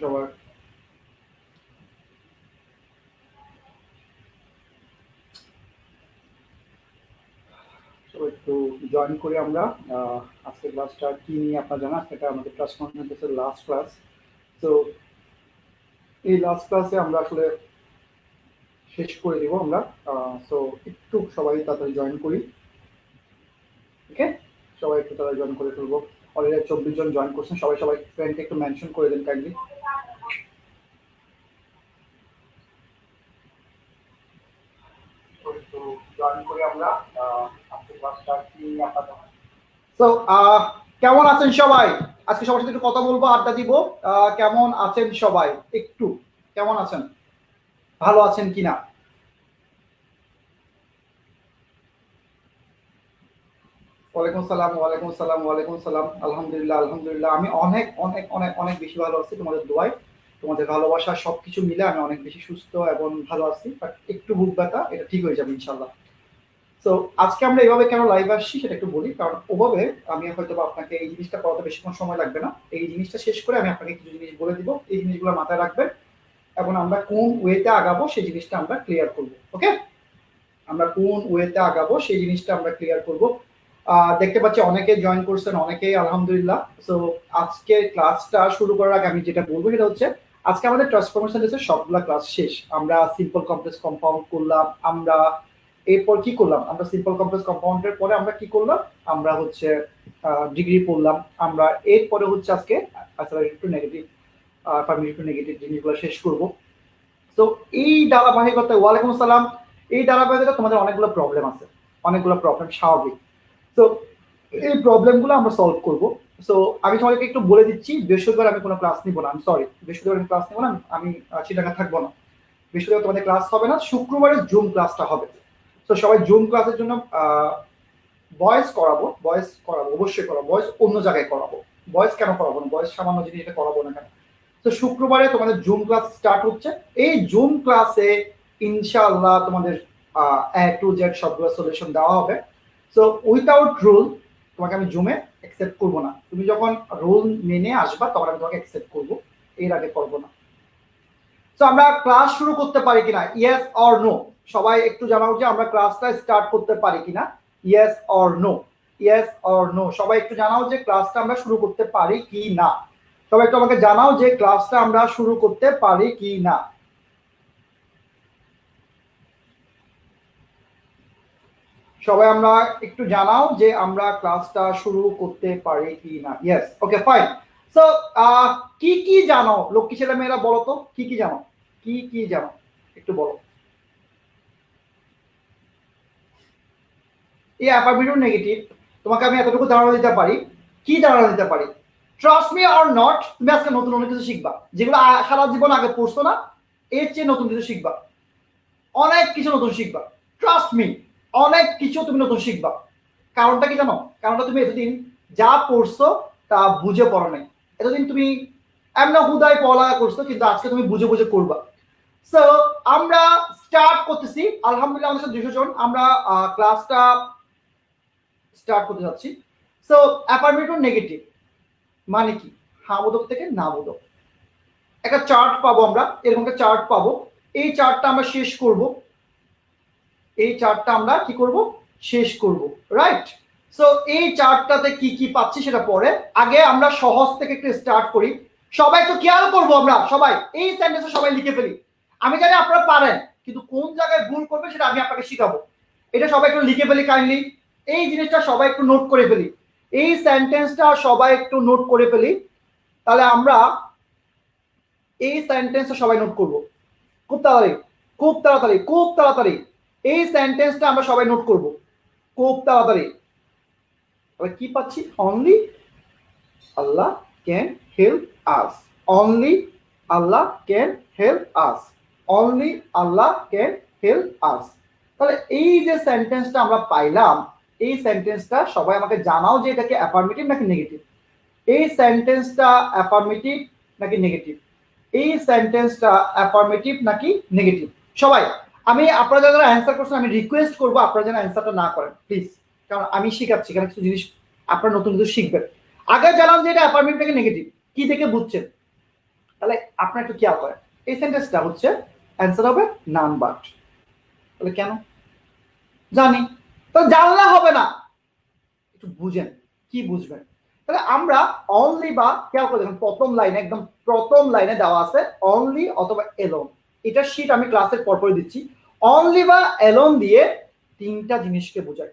সবার একটু জয়েন করি আমরা। আজকে ক্লাসটা কি নিয়ে আপনারা জানা, এটা আমাদের ক্লাস কনফারেন্সের লাস্ট ক্লাস। তো এই লাস্ট ক্লাসে আমরা আসলে শেষ করে দিব আমরা। সো একটু সবাই তাড়াতাড়ি জয়েন করি। ওকে, সবাই একটু তাড়াতাড়ি জয়েন করে ফেলবো। অলরেডি 24 জন জয়েন করছেন। সবাই ফ্রেন্ডকে একটু মেনশন করে দেন কাইন্ডলি। জয়েন করি আমরা। আজকে ক্লাসটা কি নিয়ে আপনারা জানেন। সো কেমন আছেন সবাই? আজকে সবার সাথে একটু কথা বলবো, আড্ডা দিব। কেমন আছেন সবাই? একটু কেমন আছেন, ভালো আছেন কিনা? ওয়ালাইকুম সালাম, ওয়ালাইকুম সালাম, ওয়ালাইকুম সালাম। আলহামদুলিল্লাহ, আলহামদুলিল্লাহ। আমি অনেক অনেক অনেক অনেক বেশি ভালো আছি তোমাদের দোয়ায়, তোমাদের ভালোবাসা সবকিছু মিলে আমি অনেক বেশি সুস্থ এবং ভালো আছি। বাট একটু বুক ব্যথা, এটা ঠিক হয়ে যাবে ইনশাল্লাহ। তো আজকে আমরা এইভাবে কেন লাইভ আসছি সেটা একটু বলি। কারণ ওভাবে আমি হয়তো আপনাকে এই জিনিসটা পড়াতে বেশিক্ষণ সময় লাগবে না। এই জিনিসটা শেষ করে আমি আপনাকে কিছু জিনিস বলে দিব, এই জিনিসগুলো মাথায় রাখবেন এবং আমরা কোন ওয়েতে আগাবো সেই জিনিসটা আমরা ক্লিয়ার করব। ওকে, আমরা কোন ওয়েতে আগাবো সেই জিনিসটা আমরা ক্লিয়ার করব। দেখতে পাচ্ছি অনেকে জয়েন করছেন, অনেকেই আলহামদুলিল্লাহ। সো আজকে ক্লাসটা শুরু করার আগে আমি যেটা বলবো সেটা হচ্ছে, আজকে আমাদের ট্রান্সফরমেশন এর সবগুলা ক্লাস শেষ। আমরা সিম্পল কমপ্লেক্স কম্পাউন্ড করলাম। আমরা এরপর কি করলাম, আমরা সিম্পল কমপ্লেক্স কম্পাউন্ডের পরে আমরা কি করলাম, আমরা হচ্ছে ডিগ্রি পড়লাম। আমরা এরপরে হচ্ছে আজকে টু নেগেটিভ পারমিটিভ টু নেগেটিভ জিনিসগুলো শেষ করব। তো এই ধারাবাহিকতা, ওয়ালাইকুম আসসালাম, এই ধারাবাহিকতা তোমাদের অনেকগুলো প্রবলেম আছে, অনেকগুলো প্রবলেম স্বাভাবিক। তো এই প্রবলেমগুলো আমরা সলভ করব। সো আমি সবাইকে একটু বলে দিচ্ছি, বৃহস্পতিবার আমি কোনো ক্লাস নিব না। আমি সরি, বৃহস্পতিবার আমি ক্লাস নিব না। আমি চিটাগাং থাকবো না। বৃহস্পতিবার তোমাদের ক্লাস হবে না, শুক্রবারে জুম ক্লাসটা হবে। তো সবাই জুম ক্লাসের জন্য ভয়েস করাবো, অবশ্যই করাবো। ভয়েস অন্য জায়গায় করাবো। ভয়েস কেন করাবো না, ভয়েস সামান্য জিনিস, এটা করাবো না কেন? তো শুক্রবারে তোমাদের জুম ক্লাস স্টার্ট হচ্ছে। এই জুম ক্লাসে ইনশাআল্লাহ তোমাদের A to Z সবগুলো সলিউশন দেওয়া হবে। সো উইথাউট রুল তোমাকে আমি জুমে অ্যাকসেপ্ট করবো না। তুমি যখন রুল মেনে আসবা তখন আমি তোমাকে অ্যাকসেপ্ট করবো, এর আগে করবো না। তো আমরা ক্লাস শুরু করতে পারি কিনা, ইয়েস অর নো? সবাই একটু জানাও যে আমরা ক্লাসটা স্টার্ট করতে পারি কিনা, yes or no, yes or no. সবাই একটু জানাও যে ক্লাসটা আমরা শুরু করতে পারি কি না। সবাই একটু আমাকে জানাও যে ক্লাসটা আমরা শুরু করতে পারি কি না। সবাই আমরা একটু জানাও যে আমরা ক্লাসটা শুরু করতে পারি কি না। ইয়েস, ওকে, ফাইন। সো কি কি জানো লক্ষ্মী ছেলে মেয়েরা, বলো তো কি কি জানো, কি কি জানো একটু বলো। এই অ্যাপারমিটিভ নেগেটিভ তোমাকে আমি এতটুকু ধারণা দিতে পারি। কি ধারণা দিতে পারি? ট্রাস্ট মি অর নট, তুমি আজকে নতুন অনেক কিছু শিখবা, যেগুলো সারা জীবন আগে পড়ছো না, এর চেয়ে নতুন কিছু শিখবা। অনেক কিছু নতুন শিখবা, ট্রাস্ট মি, অনেক কিছু তুমি নতুন শিখবা। কারণটা কি জানো? কারণটা তুমি এতদিন যা পড়ছো তা বুঝে পড়ো নাই। এতদিন তুমি এমন হুদায় পড়ালেখা করছো, কিন্তু আজকে তুমি বুঝে বুঝে করবা। সো আমরা স্টার্ট করতেছি। আলহামদুলিল্লাহ আমাদের সাথে 200 জন, আমরা ক্লাসটা স্টার্ট করতে যাচ্ছি। সো অ্যাফার্মেটিভ নেগেটিভ মানে কি? হ্যাঁ বোধক থেকে না বোধক। একটা চার্ট পাবো আমরা, এরকম একটা চার্ট পাবো। এই চার্টটা আমরা শেষ করব। এই চার্টটা আমরা কি করব? শেষ করব, রাইট? সো এই চার্টটাতে কি কি পাচ্ছি সেটা পরে। আগে আমরা সহজ থেকে একটু স্টার্ট করি। সবাই একটু খেয়াল করবো, আমরা সবাই এই সেন্টেন্সে সবাই লিখে ফেলি। আমি জানি আপনারা পারেন, কিন্তু কোন জায়গায় ভুল করবে সেটা আমি আপনাকে শিখাবো। এটা সবাই একটু লিখে ফেলি কাইন্ডলি। এই জিনিসটা সবাই একটু নোট করে ফেলি। এই সেন্টেন্সটা সবাই একটু নোট করে ফেলি। তাহলে আমরা এই সেন্টেন্সটা সবাই নোট করব। খুব তাড়াতাড়ি, খুব তাড়াতাড়ি, খুব তাড়াতাড়ি এই সেন্টেন্সটা আমরা সবাই নোট করব, খুব তাড়াতাড়ি। তাহলে কি পাচ্ছি? Only Allah can help us, only Allah can help us, only Allah can help us. তাহলে এই যে সেন্টেন্সটা আমরা পাইলাম, এই সেন্টেন্সটা সবাই আমাকে জানাও যে এটাকে অ্যাফার্মেটিভ নাকি নেগেটিভ। এই সেন্টেন্সটা অ্যাফার্মেটিভ নাকি নেগেটিভ? এই সেন্টেন্সটা অ্যাফার্মেটিভ নাকি নেগেটিভ? সবাই, আমি আপনারা যারা অ্যান্সার করছেন আমি রিকোয়েস্ট করবো আপনারা যেন অ্যান্সারটা না করেন প্লিজ। কারণ আমি শিখাচ্ছি, এখানে কিছু জিনিস আপনারা নতুন কিছু শিখবেন। আগে জানান যে এটা অ্যাফার্মেটিভ থেকে নেগেটিভ, কি দেখে বুঝছেন? তাহলে আপনারা একটু খেয়াল করেন, এই সেন্টেন্সটা হচ্ছে অ্যান্সার হবে নান বাট। তাহলে কেন? জানি, তো জানলে হবে না, একটু বুঝেন। কি বুঝবেন? তাহলে আমরা অনলি বা খেয়াল করে দেখুন, প্রথম লাইনে, একদম প্রথম লাইনে দেওয়া আছে অনলি অথবা এলোন। এটা শীট আমি ক্লাসের পরপরই দিচ্ছি। অনলি বা এলোন দিয়ে তিনটা জিনিসকে বোঝায়।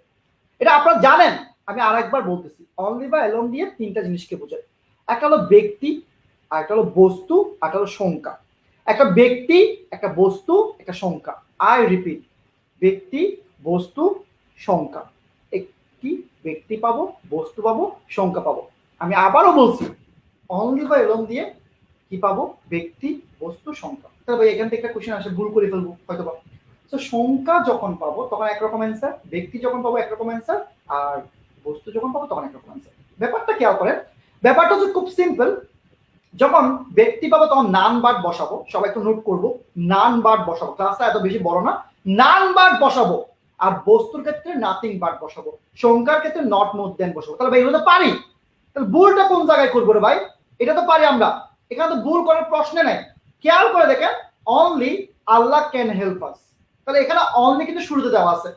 এটা আপনারা জানেন, আমি আরেকবার বলতেছি, অনলি বা এলোন দিয়ে তিনটা জিনিসকে বোঝায়। একটা হলো ব্যক্তি, আর একটা হলো বস্তু, আর একটা হলো সংখ্যা। একটা ব্যক্তি, একটা বস্তু, একটা সংখ্যা। আই রিপিট, ব্যক্তি, বস্তু, সংখ্যা। একটি ব্যক্তি পাবো, বস্তু পাবো, সংখ্যা পাবো। আমি আবারও বলছি, অনলি বা এলোন দিয়ে কি পাবো? ব্যক্তি, বস্তু, সংখ্যা। তবে এখান থেকে একটা কোশ্চেন আসে, ভুল করে ফেলবো হয়তো বা। তো সংখ্যা যখন পাবো তখন একরকম অ্যান্সার, ব্যক্তি যখন পাবো একরকম অ্যান্সার, আর বস্তু যখন পাবো তখন একরকম অ্যান্সার। ব্যাপারটা খেয়াল করেন, ব্যাপারটা হচ্ছে খুব সিম্পল। যখন ব্যক্তি পাবো তখন নান বাট বসাবো, সবাই একটু নোট করবো, নান বাট বসাবো, ক্লাসটা এত বেশি বড় না, নান বাট বসাবো। আর বস্তুর ক্ষেত্রে নাথিং বাট বসাবো, সংখ্যার ক্ষেত্রে নট মোর দেন বসাবো। তাহলে ভাই এগুলো তো পারি, তাহলে ভুলটা কোন জায়গায় করবো রে ভাই? এটা তো পারি আমরা, এখানে তো ভুল করার প্রশ্ন নাই। খেয়াল করে দেখেন, only Allah can help us, তাহলে এখানে অনলি কিন্তু শুরুতে দেওয়া আছে।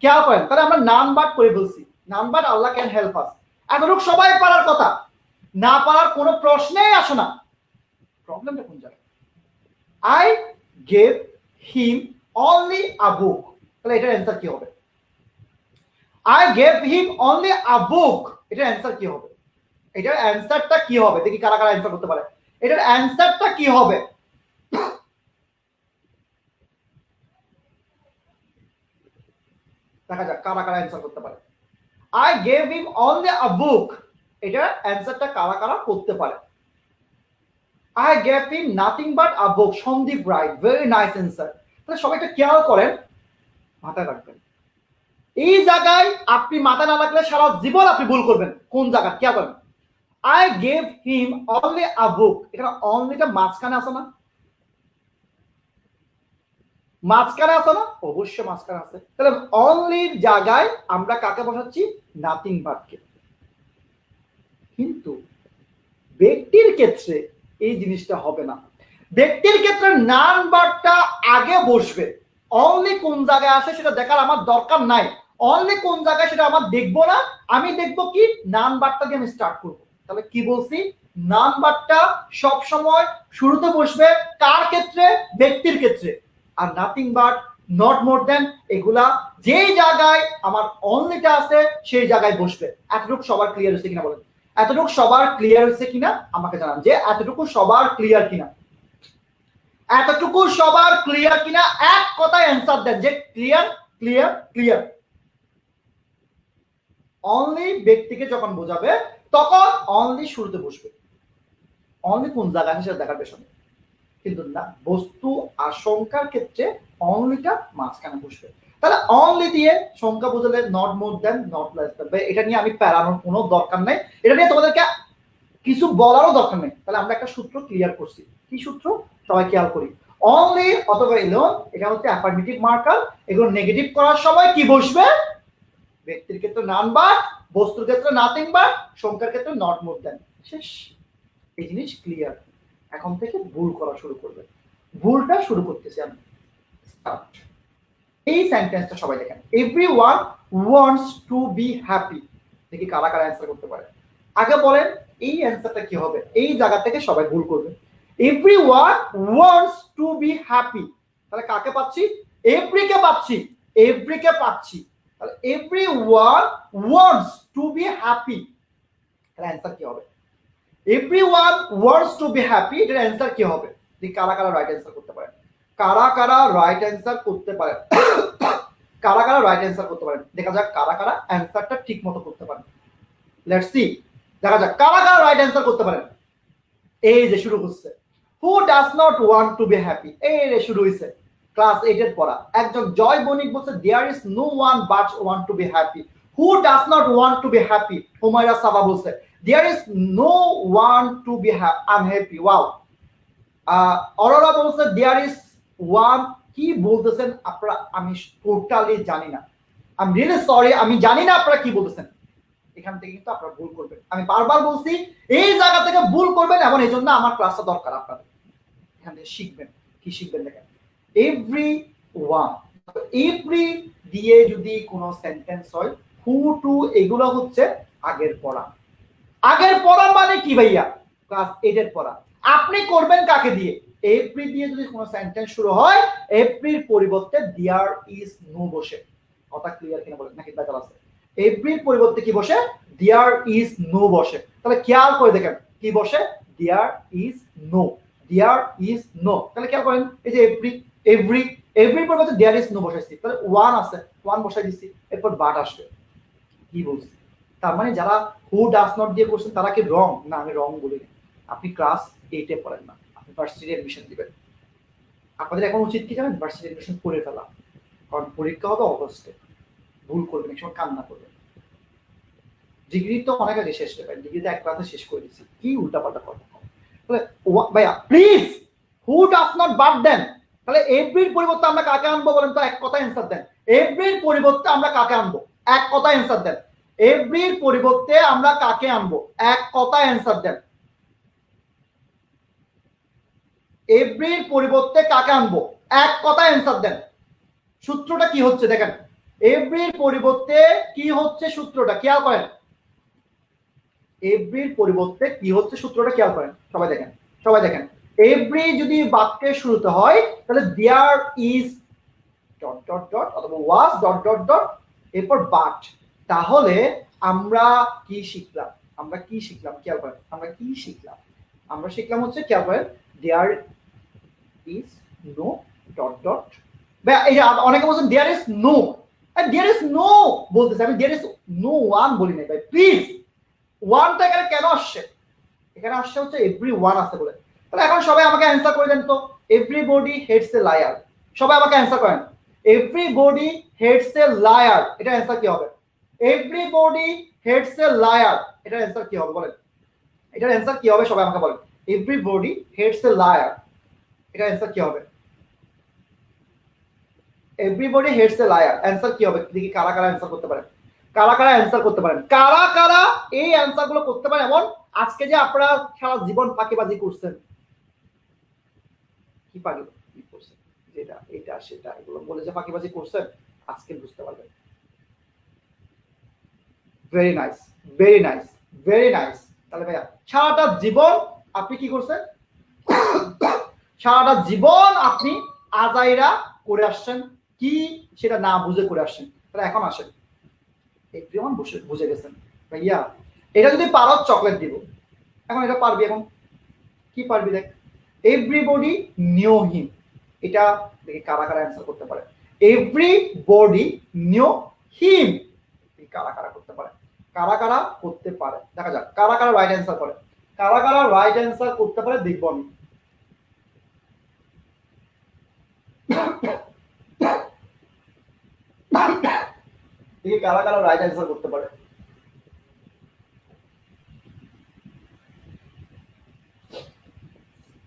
খেয়াল করেন, তাহলে আমরা নাম বাট করে ফেলছি, নাম but Allah can help us. এতটুকু সবাই পারার কথা, না পারার কোনো প্রশ্নেই আসে না। প্রবলেমটা কোন জায়গায়? I gave him only a book, তাহলে এটার অ্যান্সার কি হবে? I gave him only a book, এটার অ্যান্সার কি হবে? এটার অ্যান্সারটা কি হবে? দেখি কারা কারা অ্যান্সার করতে পারে। এটার অ্যান্সারটা কি হবে? দেখা যাক কারা কারা অ্যান্সার করতে পারে। I gave him only a book, এটার অ্যান্সারটা কারা কারা করতে পারে। I gave him nothing but a book, Sandeep right, very nice answer. তাহলে সবাই একটা খেয়াল করেন, মাথায় রাখবেন, এই জায়গায় আপনি মাথা না রাখলে সারা জীবন আপনি ভুল করবেন। কোন জায়গা খেয়াল করেন, I gave him only a book, এখানে অনলিটা মাঝখানে আছে না? মাঝখানে আছে না? অবশ্যই মাঝখানে আছে। তাহলে অনলির জায়গায় আমরা কাকে বসাচ্ছি? নাথিং বাটকে। কিন্তু ব্যক্তির ক্ষেত্রে এই জিনিসটা হবে না। ব্যক্তির ক্ষেত্রে নান বাটটা আগে বসবে। অনলি কোন জায়গায় আসে সেটা দেখার আমার দরকার নাই, অনলি কোন জায়গায় সেটা আমার দেখবো না। আমি দেখবো কি, নান বাটটা দিয়ে আমি স্টার্ট করবো। তাহলে কি বলছি? নান বাটটা সব সময় শুরুতে বসবে কার ক্ষেত্রে? ব্যক্তির ক্ষেত্রে। আর নাথিং বাট, নট মোর দেন, এগুলা যেই জায়গায় আমার অনলিটা আছে সেই জায়গায় বসবে। এতটুকু সবার ক্লিয়ার হয়েছে কিনা বলেন? এতটুকু সবার ক্লিয়ার হয়েছে কিনা আমাকে জানান, যে এতটুকু সবার ক্লিয়ার কিনা। এতটুকু সবার ক্লিয়ার কিনা এক কথায় অ্যান্সার দেন, যে ক্লিয়ার ক্লিয়ার ক্লিয়ার। অনলি ব্যক্তিকে যখন বোঝাবে তখন অনলি শুরুতে বসবে, অনলি কোন জায়গায় সেটা দেখার পেছনে। কিন্তু না, বস্তু আর সংখ্যার ক্ষেত্রে অনলিটা মাঝখানে বসবে। তাহলে অনলি দিয়ে সংখ্যা বোঝালে not more than, not less than, এটা নিয়ে আমি প্যারানোর কোনো দরকার নাই, এটা নিয়ে তোমাদেরকে কিছু বলারও দরকার নেই। তাহলে আমরা একটা সূত্র ক্লিয়ার করছি। কি সূত্র? সবাই খেয়াল করি, অনলি অথবা এলোন, এটা হচ্ছে অ্যাফার্মেটিভ মার্কার। এগুলো নেগেটিভ করার সময় কি বসবে? ব্যক্তির ক্ষেত্রে নান বাট, বস্তুর ক্ষেত্রে নাথিং বাট, সংখ্যার ক্ষেত্রে নট মোর দেন। শেষ। এই জিনিস ক্লিয়ার। এখন থেকে ভুল করা শুরু করবে। ভুলটা শুরু করতেছি আমি। স্টার্ট। এই সেন্টেন্সটা সবাই দেখেন, everyone wants to be happy. দেখি কারা কারা অ্যান্সার করতে পারে। আগে বলেন এই অ্যান্সারটা কি হবে? এই জায়গা থেকে সবাই ভুল করবে। Everyone wants to be happy, তাহলে কাকে পাচ্ছি? এভরিকে পাচ্ছি, এভরিকে পাচ্ছি। তাহলে everyone wants to be happy, তাহলে অ্যান্সার কি হবে? Everyone wants to be happy, এটার অ্যান্সার কি হবে? দেখি কারা কারা রাইট অ্যান্সার করতে পারেন। কারা কারা রাইট অ্যান্সার করতে পারেন? কারা কারা রাইট অ্যান্সার করতে পারেন? দেখা যাক কারা কারা অ্যান্সারটা ঠিক মতো করতে পারেন। লেটস সি, দেখা যাক কারা কারা রাইট অ্যান্সার করতে পারেন। এই যে শুরু হচ্ছে, হু does not want to be happy, এই রে শুরু হইছে। ক্লাস 8 এর পড়া। একজন জয় বণিক বলছে there is no one but want to be happy. Who does not want to be happy, Humaira Saba বলছে there is no one to be unhappy. Wow. Aurora বলছে দেয়ার ইজ ওয়ান, কি বলতেছেন আপনারা আমি টোটালি জানি না। আই এম রিয়েলি সরি, আমি জানি না আপনারা কি বলতেছেন। এখান থেকে কিন্তু আপনারা ভুল করবেন। আমি বারবার বলছি এই জায়গা থেকে ভুল করবেন, এবং এই জন্য আমার ক্লাসটা দরকার আপনাদের। এখান থেকে শিখবেন। কি শিখবেন দেখেন, এভরি ওয়ান, এভরি দিয়ে যদি কোনো সেন্টেন্স হয়, হু টু এগুলো হচ্ছে আগের পড়া। আগের পড়া মানে কি ভাইয়া? ক্লাস 8 এর পড়া। আপনি করবেন কাকে দিয়ে? এভরি দিয়ে যদি কোনো সেন্টেন্স শুরু হয়, এভরির পরিবর্তে দেয়ার ইজ নো বসে। কথা ক্লিয়ার কিনা বলেন, নাকি বেজাল আছে? এভরির পরিবর্তে কি বসে? দেয়ার ইজ নো বসে। তাহলে খেয়াল করে দেখেন কি বসে? There is no, there is no. তাহলে খেয়াল করেন এই যে এভরি, এভরি, এভরির পরিবর্তে দেয়ার ইজ নো বসাইছি, তাহলে ওয়ান আছে, ওয়ান বসাই দিচ্ছি, এরপর বাট আসবে। কি বলছি? তার মানে যারা হু ডাজ নট দিয়ে করছেন তারা কি রং? না, আমি রং বলি না। আপনি ক্লাস 8 এ পড়েন না, আপনি ভার্সিটি এডমিশন দিবেন। আপনাদের এখন উচিত কি জানেন? ভার্সিটি এডমিশন করে ফেলা, কারণ পরীক্ষা হবে অগস্টে। ভুল করবেন, এক সময় কান্না করবেন। ডিগ্রি তো অনেক আগে শেষ করে ফেলেন, ডিগ্রিতে এক ক্লাসে শেষ করে দিচ্ছি, কি উল্টাপাল্টা কথা। তাহলে ভাইয়া প্লিজ, হু ডাজ নট বাদ দেন। তাহলে এভরির পরিবর্তে আমরা কাকে আনবো বলেন তো? এক কথা অ্যান্সার দেন। এভরির পরিবর্তে আমরা কাকে আনবো? এক কথা অ্যান্সার দেন। এভরির পরিবর্তে আমরা কাকে আনবো? এক কথা অ্যান্সার দেন। এভরির পরিবর্তে কাকে আনবো? এক কথা অ্যান্সার দেন। সূত্রটা কি হচ্ছে দেখেন, এভরির পরিবর্তে কি হচ্ছে সূত্রটা খেয়াল করেন। এভরির পরিবর্তে কি হচ্ছে সূত্রটা খেয়াল করেন, সবাই দেখেন, সবাই দেখেন। এভরি যদি বাক্যের শুরুতে হয়, তাহলে there is dot dot dot অথবা ওয়াজ ডট ডট ডট, এরপর বাট। তাহলে আমরা কি শিখলাম? আমরা কি শিখলাম খেয়াল করেন, আমরা কি শিখলাম? আমরা শিখলাম হচ্ছে খেয়াল করেন, there is no dot dot. এই যে অনেকে বলছেন there is no, there is no বলতেছে, আমি দেয়ার ইজ নো ওয়ান বলি নাই ভাই, প্লিজ। ওয়ানটা এখানে কেন আসছে? এখানে আসছে হচ্ছে এভরি ওয়ান আছে বলে। তাহলে এখন সবাই আমাকে অ্যান্সার করে দেন তো, এভরিবডি হেটস এ লায়ার। সবাই আমাকে অ্যান্সার করেন, এভরিবডি হেটস এ লায়ার, এটা অ্যান্সার কি হবে? এভরিবডি হেটস এ লায়ার, এটার অ্যান্সার কি হবে বলেন? এটার অ্যান্সার কি হবে সবাই আমাকে বলেন? এভরিবডি হেটস এ লায়ার, এটার অ্যান্সার কি হবে? Everybody hates a liar, answer কি হবে? দেখি কারা কারা অ্যান্সার করতে পারেন, কারা কারা অ্যান্সার করতে পারেন, কারা কারা এই অ্যান্সার গুলো করতে পারেন। এমন আজকে যে আপনারা সারা জীবন ফাঁকিবাজি করছেন, কি ফাঁকিবাজি করছেন, যেটা এটা সেটা এগুলো বলে যে ফাঁকিবাজি করছেন, আজকে বুঝতে পারবেন। Very nice, very nice, very nice. তাহলে ভাইয়া সারাটা জীবন আপনি কি করছেন? সারাটা জীবন আপনি আজাইরা করে আসছেন, কি সেটা না বুঝে করে আসছেন। তাহলে এখন আসেন, এভরিওয়ান বুঝে গেছেন ভাইয়া, এটা যদি পারো চকলেট দিব। এখন এটা পারবি? এখন কি পারবি দেখ, এভরিবডি নিউ হিম, এটা দেখি কারা কারা অ্যান্সার করতে পারে। এভরিবডি নিউ হিম, কারা কারা করতে পারে, কারা কারা করতে পারে, দেখা যাক কারা কারা রাইট অ্যান্সার করে, কারা কারা রাইট অ্যান্সার করতে পারে দেখব আমি। দেখি কারা কারা রাইট অ্যান্সার করতে পারে।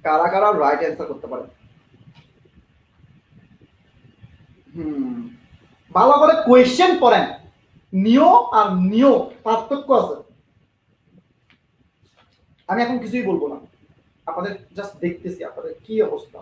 কারা কারা রাইট অ্যান্সার করতে পারে? ভালো করে কোয়েশ্চেন পড়েন, নিও আর নিও পার্থক্য আছে। আমি এখন কিছুই বলবো না, আপনাদের জাস্ট দেখতেছি আপনাদের কি অবস্থা।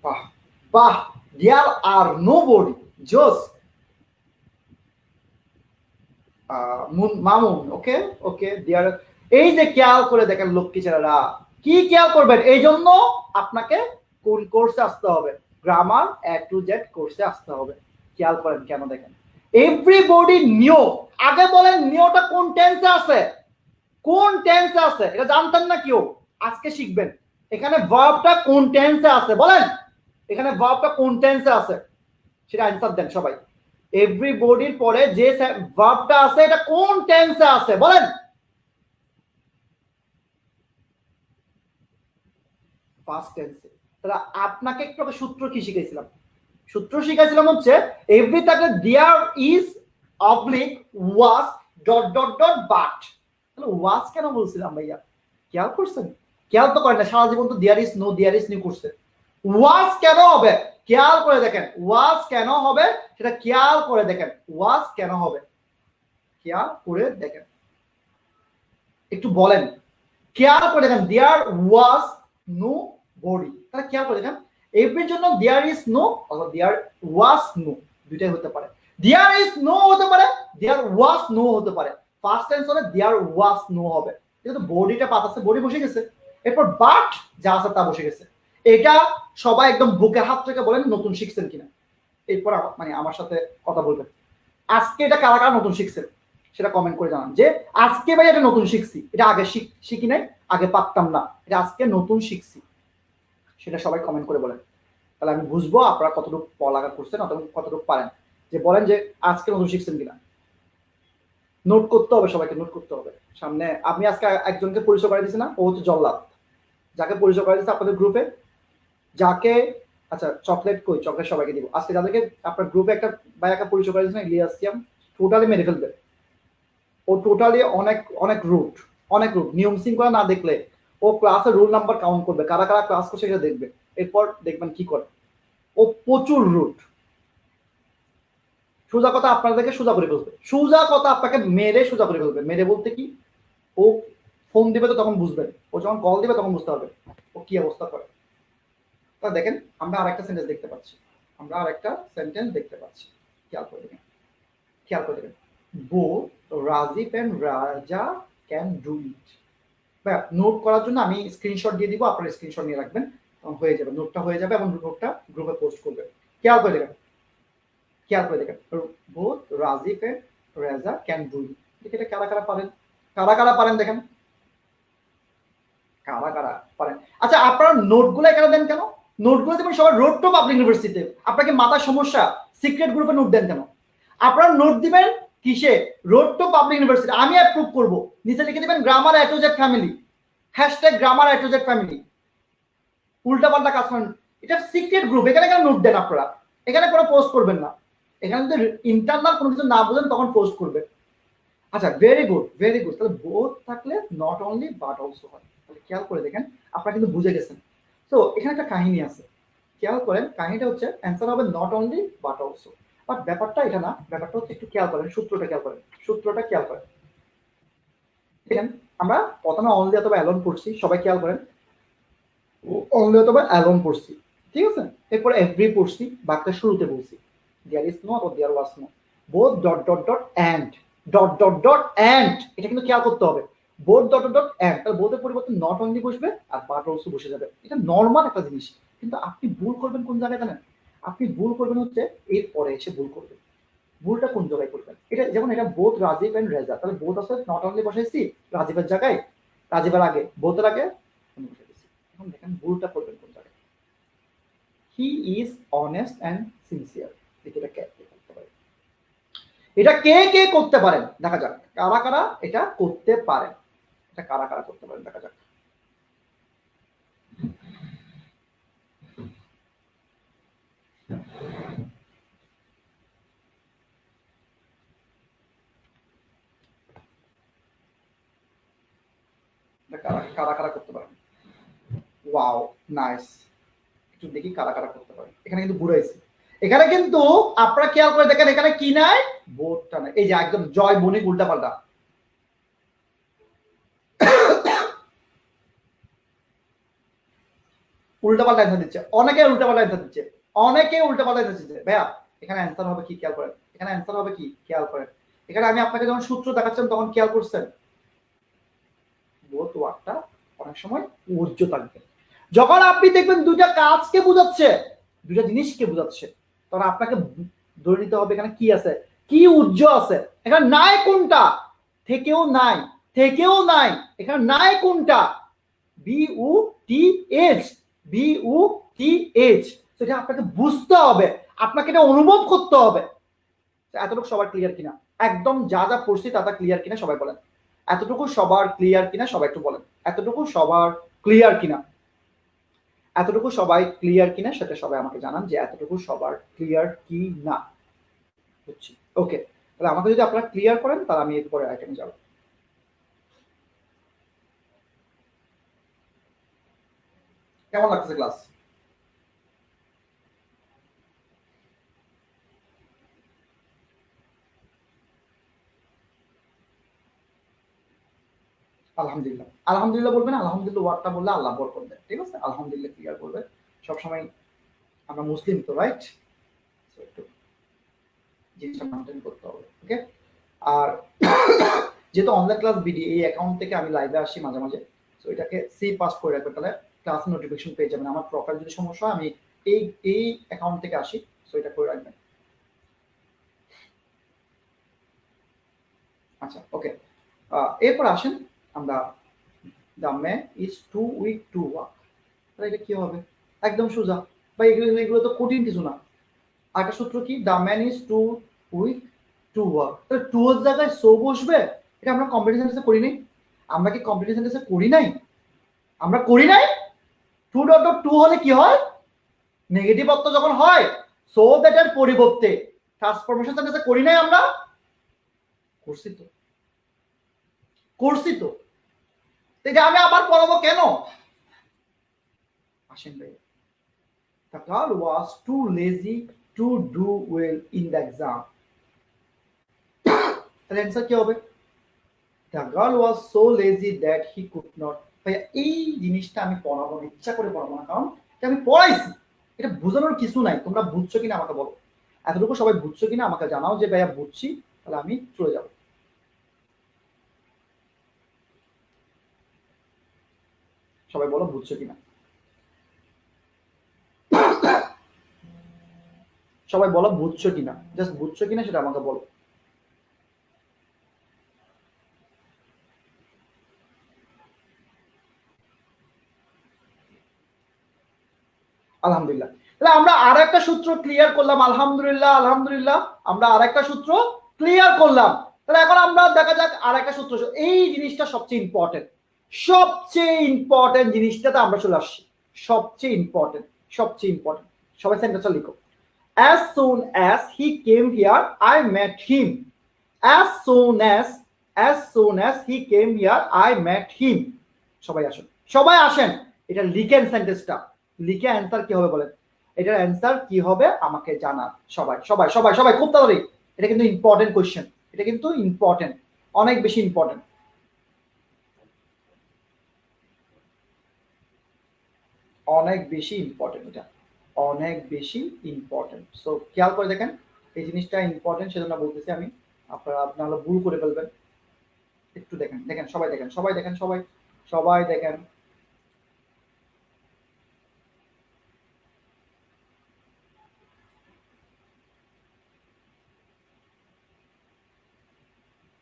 বাহ বাহ, দেয়ার আর নোবডি, জোস। মামুন, ওকে ওকে, দেয়ার। এই যে খেয়াল করে দেখেন লক্ষ্মী ছেলেরা, কি খেয়াল করবেন, এই জন্য আপনাকে কোন কোর্সে আসতে হবে? গ্রামার A to Z কোর্সে আসতে হবে। খেয়াল করেন কেন দেখেন, এভরিবডি নিউ, আগে বলেন নিউটা কোন টেন্সে আছে? কোন টেন্সে আছে এটা জানতেন না কেউ? আজকে শিখবেন। এখানে ভার্বটা কোন টেন্সে আছে বলেন, এখানে ভার্বটা কোন টেন্সে আছে সেটা অ্যান্সার দেন সবাই। এভরিবডির পরে যে ভার্বটা আছে এটা কোন টেন্সে আছে বলেন? ফার্স্ট টেন্সে। তাহলে আপনাকে একটু আগে সূত্র কি শিখাইছিলাম? সূত্র শিখাইছিলাম হচ্ছে এভরি থাকলে there is oblique was dot dot dot but. তাহলে ওয়াজ কেন বলছিলাম ভাইয়া? খেয়াল করছেন? খেয়াল তো করেন না, সারা জীবন তো there is no there is new করছে। ওয়াজ কেন হবে খেয়াল করে দেখেন, ওয়াজ কেন হবে সেটা খেয়াল করে দেখেন, ওয়াজ কেন হবে খেয়াল করে দেখেন, একটু বলেন, খেয়াল করে দেখেন। দেয়ার ওয়াজ নো বডি, তাহলে খেয়াল করে দেখেন এভরির জন্য দেয়ার ইজ নো অথবা দেয়ার ওয়াজ নো, দুইটাই হতে পারে। দেয়ার ইজ নো হতে পারে, দেয়ার ওয়াজ নো হতে পারে। ফার্স্ট টেন্স হলে দেয়ার ওয়াজ নো হবে, যেহেতু বডিটা পাতাছে, বডি বসে গেছে, এরপর বাট যা আছে তা বসে গেছে। এটা সবাই একদম বুকে হাত থেকে বলেন নতুন শিখছেন কিনা, এরপর মানে আমার সাথে কথা বলবেন। আজকে এটা কারা কারা নতুন শিখছেন সেটা কমেন্ট করে জানান, যে আজকে ভাই এটা নতুন শিখছি, এটা আগে শিখি নাই, আগে পারতাম না, এটা আজকে নতুন শিখছি, সেটা সবাই কমেন্ট করে বলেন। তাহলে আমি বুঝবো আপনারা কতটুকু পড়ালেখা করছেন, কতটুকু পারেন। যে বলেন যে আজকে নতুন শিখছেন কিনা, নোট করতে হবে, সবাইকে নোট করতে হবে। সামনে আমি আজকে একজনকে পরিচয় করে দিয়েছি না, ও হচ্ছে জল্লাদ, যাকে পরিচয় করে দিয়েছে আপনাদের গ্রুপে, যাকে আচ্ছা চকলেট কই, চকলেট সবাইকে দিব আজকে। যাদেরকে আপনার গ্রুপে একটা ভাইয়াকে পরিচয় করে দিয়েছে না, ইলিয়াসিয়াম, টোটালি মেরে ফেলবে ও, টোটালি অনেক অনেক রুট, অনেক রুট, নিয়ম শৃঙ্খলা না দেখলে ও ক্লাসের রুল নাম্বার কাউন্ট করবে, কারা কারা ক্লাস করছে সেটা দেখবে, এরপর দেখবেন কি করে। ও প্রচুর রুট। সোজা কথা আপনাদেরকে সোজা করে ফেলবে, সোজা কথা আপনাকে মেরে সোজা করে ফেলবে। মেরে বলতে কি, ও ফোন দিবে তো তখন বুঝবেন, ও যখন কল দিবে তখন বুঝতে পারবে ও কি অবস্থা করে। তা দেখেন আমরা আরেকটা সেন্টেন্স দেখতে পাচ্ছি, আমরা আরেকটা সেন্টেন্স দেখতে পাচ্ছি, খেয়াল করে দেখেন, খেয়াল করে দেখেন। both Rajiv and Raja can do it. Note করার জন্য আমি স্ক্রিনশট দিয়ে দিব, আপনারা স্ক্রিনশট নিয়ে রাখবেন, হয়ে যাবে, নোটটা হয়ে যাবে এবং নোটটা গ্রুপে পোস্ট করবে। খেয়াল করে দেখেন, খেয়াল করে দেখেন, both Rajiv and Raja can do it। দেখে এটা কারা কারা পারেন, কারা কারা পারেন দেখেন, কারা কারা পারেন। আচ্ছা আপনারা নোটগুলো এখানে দেন কেন? নোটগুলো দেবেন সবাই রোড টু পাবলিক ইউনিভার্সিটিতে। আপনাকে মাথার সমস্যা, সিক্রেট গ্রুপে নোট দেন কেন? আপনারা নোট দিবেন কিসে? রোড টু পাবলিক ইউনিভার্সিটি, আমি অ্যাপ্রুভ করব। নিচে লিখে দিবেন grammar A to Z family, hashtag grammar A to Z family. উল্টাপাল্টা কাজ করেন, এটা সিক্রেট গ্রুপ, এখানে কেন নোট দেন আপনারা? এখানে কোনো পোস্ট করবেন না, এখানে যদি ইন্টারনাল কোনো কিছু না বোঝেন তখন পোস্ট করবেন। আচ্ছা ভেরি গুড, ভেরি গুড। তাহলে বোথ থাকলে নট অনলি বাট অলসো হয়। তাহলে খেয়াল করে দেখেন, আপনারা কিন্তু বুঝে গেছেন। তো এখানে একটা কাহিনী আছে, খেয়াল করেন, কাহিনীটা হচ্ছে অ্যান্সার হবে not only but also. But ব্যাপারটা এটা না, ব্যাপারটা হচ্ছে একটু খেয়াল করেন, সূত্রটা খেয়াল করেন, সূত্রটা খেয়াল করেন। দেখেন আমরা প্রথমে অনলি অথবা অ্যালোন পড়ছি, সবাই খেয়াল করেন, অনলি অথবা অ্যালোন পড়ছি, ঠিক আছে। এরপর এভরি পড়ছি, বাক্যের শুরুতে বলছি দেয়ার ইজ নো অথবা there was no, both dot dot dot and dot dot dot and, এটা কিন্তু খেয়াল করতে হবে, both dot dot dot and, তাহলে বোথের পরিবর্তে নট অনলি বসবে আর বাট অলসো বসে যাবে, এটা নর্মাল একটা জিনিস। কিন্তু আপনি ভুল করবেন কোন জায়গায় জানেন? আপনি ভুল করবেন হচ্ছে এর পরে এসে ভুল করবেন। ভুলটা কোন জায়গায় করবেন? এটা যেমন এটা বোথ রাজীব এন্ড রেজা, তাহলে বোথ আছে নট অনলি বসাইছি রাজীবের জায়গায়, রাজীবের আগে, বোথের আগে বসে দিছি। এখন দেখেন ভুলটা করবেন কোন জায়গায়। He is honest and sincere, এটা কে করতে পারে? এটা কে কে করতে পারেন দেখা যাক, কারা কারা এটা করতে পারেন, এটা কারা কারা করতে পারেন দেখা যাক। কারা কারা করতে পারেন? ওয়াও নাইস, একটু দেখি কারা কারা করতে পারেন। এখানে কিন্তু ঘুরাইছি, এখানে কিন্তু আপনারা খেয়াল করে দেখেন, এখানে কি নাই? বোর্ডটা নাই। এই যে একদম জয় বণিক উল্টা পাল্টা, উল্টাপাল্টা অ্যান্সার দিচ্ছে, অনেকে উল্টাপাল্টা অ্যান্সার দিচ্ছে, অনেকে উল্টাপাল্টা অ্যান্সার দিচ্ছে। ভাইয়া এখানে অ্যান্সার হবে কি খেয়াল করেন, এখানে অ্যান্সার হবে কি খেয়াল করেন। এখানে আমি আপনাকে যখন সূত্র দেখাচ্ছেন তখন খেয়াল করছেন বোথ ওয়ার্ডটা অনেক সময় উজ্জ্ব থাকবে। যখন আপনি দেখবেন দুইটা কাজকে বোঝাচ্ছে, দুইটা জিনিসকে বোঝাচ্ছে, তখন আপনাকে ধরে নিতে হবে এখানে কি আছে, কি উজ্জ্ব আছে। এখানে নাই কোনটা? থেকেও নাই, থেকেও নাই, এখানে নাই কোনটা? বি উ টি এইচ, বি উ টি এইচ, সেটা আপনাকে বুঝতে হবে, আপনাকে এটা অনুভব করতে হবে। এতটুকু সবার ক্লিয়ার কিনা? একদম যা যা পড়ছি তা ক্লিয়ার কিনা সবাই বলেন। এতটুকু সবার ক্লিয়ার কিনা সবাই একটু বলেন, এতটুকু সবার ক্লিয়ার কিনা? এতটুকু সবাই ক্লিয়ার কিনা সেটা সবাই আমাকে জানান যে এতটুকু সবার ক্লিয়ার কি না। বুঝছি, ওকে। তাহলে আমাকে যদি আপনারা ক্লিয়ার করেন তাহলে আমি এরপরে আইটেমে যাব। কেমন লাগছে ক্লাস? আলহামদুলিল্লাহ, আলহামদুলিল্লাহ বলবেন। আলহামদুলিল্লাহ ওয়ার্ডটা বললে আল্লাহ বরকত দেয়, ঠিক আছে? আলহামদুলিল্লাহ ক্লিয়ার করবে সবসময়। আমরা মুসলিম তো, রাইট? একটু জিনিসটা মেনটেন করতে হবে, ওকে। আর যেহেতু অনলাইন ক্লাস বিডি এই অ্যাকাউন্ট থেকে আমি লাইভে আসি মাঝে মাঝে, তো এটাকে সেভ পাস করে রাখবে, তাহলে ক্লাস নোটিফিকেশন পেয়ে যাবেন। আমার প্রোফাইল যদি সমস্যা হয় আমি এই এই অ্যাকাউন্ট থেকে আসি, তো এটা করে রাখবেন। আচ্ছা, ওকে। এরপর আসেন আমরা the man is too weak to walk. তাহলে এটা কি হবে? একদম সোজা বা এগুলো তো কঠিন কিছু না। আরেকটা সূত্র কি? The man is too weak to walk. তাহলে টু এর জায়গায় সো বসবে। এটা আমরা কম্পিটিশন টেস্টে করি নাই? আমরা কি কম্পিটিশন টেস্টে করি নাই? আমরা করি নাই? টু ডট ডট টু হলে কি হয়? নেগেটিভ অর্থ যখন হয় সো দ্যাট এর পরিবর্তে ট্রান্সফরমেশন সেন্টেন্সে করি নাই আমরা? করছি তো, করছি তো। এটা আমি আবার পড়াবো কেন? আসেন ভাই। The girl was too lazy to do well in the exam. তাহলে অ্যান্সার কি হবে? The girl was so lazy that he could not. ভাইয়া এই জিনিসটা আমি পড়াবো না, ইচ্ছা করে পড়াবো না, কারণ এটা আমি পড়াইছি। এটা বোঝানোর কিছু নাই। তোমরা বুঝছো কিনা আমাকে বলো। এতটুকু সবাই বুঝছো কিনা আমাকে জানাও যে ভাইয়া বুঝছি, তাহলে আমি চলে যাব। সবাই বলো বুঝছো কিনা। সবাই বলো বুঝছো কিনা, জাস্ট বুঝছো কিনা সেটা আমাকে বলো। আলহামদুলিল্লাহ। তাহলে আমরা আর একটা সূত্র ক্লিয়ার করলাম। আলহামদুলিল্লাহ, আলহামদুলিল্লাহ, আমরা আর একটা সূত্র ক্লিয়ার করলাম। তাহলে এখন আমরা দেখা যাক আর একটা সূত্র। এই জিনিসটা সবচেয়ে ইম্পর্টেন্ট, সবচেয়ে ইম্পর্টেন্ট জিনিসটাতে আমরা চলে আসছি। সবচেয়ে ইম্পর্টেন্ট, সবচেয়ে ইম্পর্টেন্ট। সবাই সেন্টেন্সটা লিখো। As soon as he came here, I met him. As soon as he came here, I met him. সবাই আসেন, সবাই আসেন। এটা লিখেন সেন্টেন্সটা। লিখে অ্যান্সার কি হবে বলেন? এটার অ্যান্সার কি হবে আমাকে জানান। সবাই সবাই সবাই সবাই খুব তাড়াতাড়ি। এটা কিন্তু ইম্পর্টেন্ট কোশ্চেন, এটা কিন্তু ইম্পর্টেন্ট, অনেক বেশি ইম্পর্টেন্ট, অনেক বেশি ইম্পর্টেন্ট। এটা অনেক বেশি ইম্পর্টেন্ট। সো খেয়াল করে দেখেন, এই জিনিসটা ইম্পর্টেন্ট সেজন্য বলতেছি আমি। আপনারা ভুল করে ফেলবেন। একটু দেখেন, দেখেন সবাই দেখেন, সবাই দেখেন, সবাই সবাই দেখেন।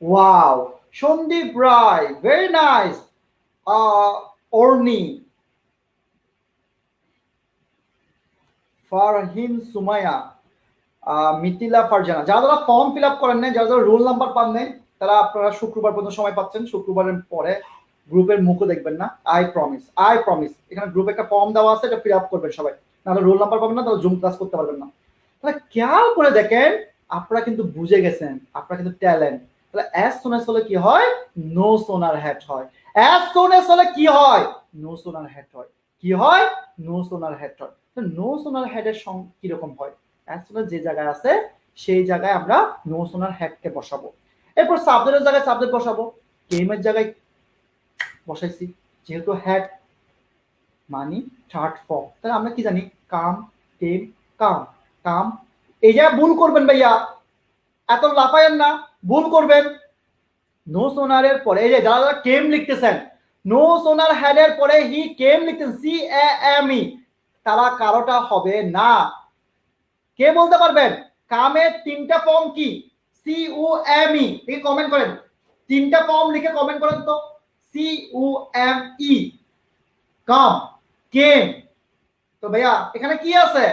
ওয়াও, সন্দীপ রায়, ভেরি নাইস। অর্নি, ফারহিন সুমাইয়া, মিথিলা ফারজানা। যারা যারা ফর্ম ফিল আপ করেন নাই, যারা যারা রোল নাম্বার পান নাই, তারা আপনারা শুক্রবার পর্যন্ত সময় পাচ্ছেন। শুক্রবারের পরে গ্রুপের মুখও দেখবেন না। I promise, I promise. এখানে গ্রুপে একটা ফর্ম দেওয়া আছে, এটা ফিল আপ করবেন সবাই, নাহলে রোল নাম্বার পাবেন না, তাহলে জুম ক্লাস করতে পারবেন না। তাহলে খেয়াল করে দেখেন, আপনারা কিন্তু বুঝে গেছেন, আপনারা কিন্তু ট্যালেন্ট। তাহলে অ্যাজ সুন অ্যাজ হলে কি হয়? নো সোনার হ্যাট হয়। অ্যাজ সুন অ্যাজ হলে কি হয়? নো সোনার হ্যাট হয়। কি হয়? নো সোনার হ্যাট হয়। নো সোনার হ্যাটের কিরকম হয়? অ্যাজ সুন যে জায়গায় আছে সেই জায়গায় আমরা নো সোনার হ্যাটকে বসাবো। এরপর সাবজেক্টের জায়গায় সাবজেক্ট বসাবো। কেমের জায়গায় বসাইছি, যেহেতু হ্যাট মানি থার্ড ফর্ম, তাহলে আমরা কি জানি? কাম, টেম, কাম, কাম। এই জায়গায় ভুল করবেন ভাইয়া, এত লাফায়েন না, ভুল করবেন। নো সোনারের পরে এই যে যারা যারা কেম লিখতেছেন, নো সোনার হ্যাডের পরে হি কেম লিখতেছেন, সি এ এম ই, তারা কারোটা হবে না। কে বলতে পারবেন কামের তিনটা ফর্ম কি? সি উ এম ই, লিখে কমেন্ট করেন। তিনটা ফর্ম লিখে কমেন্ট করেন তো। C U M E, come, came. তো ভাইয়া এখানে কি আছে?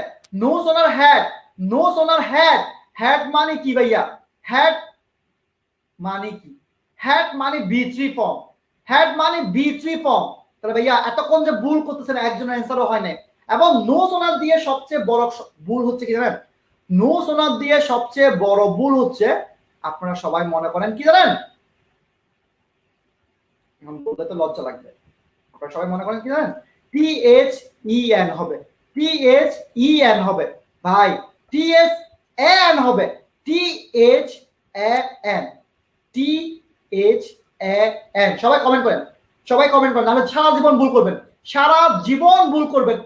No sooner had, no sooner had. Had মানে কি ভাইয়া? হ্যাড মানে কি? হ্যাড মানে বি3 ফর্ম, হ্যাড মানে বি3 ফর্ম। তাহলে ভাইয়া এতক্ষণ যে ভুল করতেছেন একজনের অ্যান্সারও হয় না। এবং নো সোনার দিয়ে সবচেয়ে বড় ভুল হচ্ছে কি জানেন? নো সোনার দিয়ে সবচেয়ে বড় ভুল হচ্ছে, আপনারা সবাই মনে করেন কি জানেন? এখন বলতে তো লজ্জা লাগবে। আপনারা সবাই মনে করেন কি জানেন? THEN হবে, THEN হবে ভাই, THEN হবে, THEN, THEN। সবাই কমেন্ট করেন, সবাই কমেন্ট করেন, আমি সারা জীবন ভুল করবেন, সারা জীবন ভুল করবেন।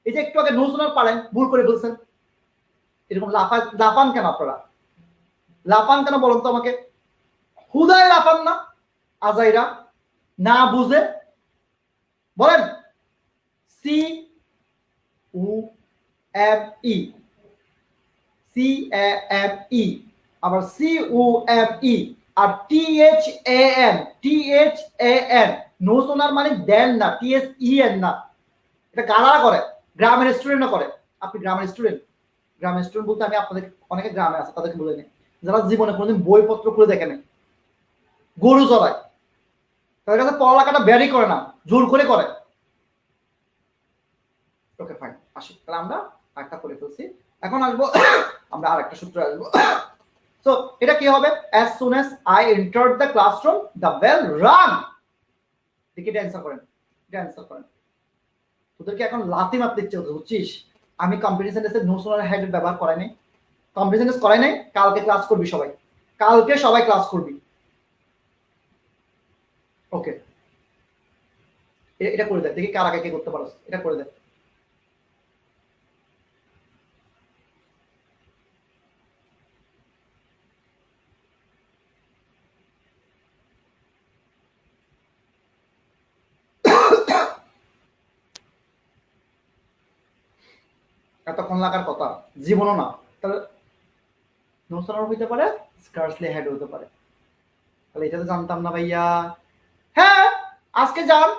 এই যে একটু আগে নো সোনার পারেন ভুল করে ফেলছেন, এরকম লাফান কেন আপনারা? লাফান কেন বলুন তো আমাকে? হুদায় লাফান না আজাইরা, না বুঝে বলেন। CUME, CAME, আবার CUME আর THAN। নো সোনার মানে দেন না, TSEN না। এটা গালারা করে, গ্রামের স্টুডেন্টরা করে। আপনি গ্রামের স্টুডেন্ট, গ্রামের স্টুডেন্ট বলতে আমি আপনাদের অনেকে গ্রামে আছে তাদেরকে বলে নিই, যারা জীবনে কোনোদিন বইপত্র খুলে দেখে নেই, গরু চড়ায়, তাদের কাছে পড়ালেখাটা ব্যারি করে না, জোর করে করে। ওকে ফাইন, আসি তাহলে আমরা একটা করে ফেলছি। এখন আসবো আমরা আরেকটা সূত্র আসবো। সো এটা কি হবে? as soon as I entered the classroom the bell rang। দেখি এটা অ্যান্সার করেন, এটা অ্যান্সার করেন। তোদেরকে এখন লাথি মারতে ইচ্ছে হচ্ছে, বুঝছিস? আমি কম্পিটিশন টেস্টে নো সোনার হেড ব্যবহার করাই নাই, কম্পিটিশন টেস্ট করাই নাই। কালকে ক্লাস করবি সবাই, কালকে সবাই ক্লাস করবি। ওকে, এটা করে দেখ, দেখি কার আগে কে করতে পারো, এটা করে দেখ। এতক্ষণ লাগার কথা জীবনও না। তাহলে নো সোনার হইতে পারে, স্কার্সলি হেড হতে পারে। তাহলে এটা তো জানতাম না ভাইয়া। হ্যাঁ আজকে জান,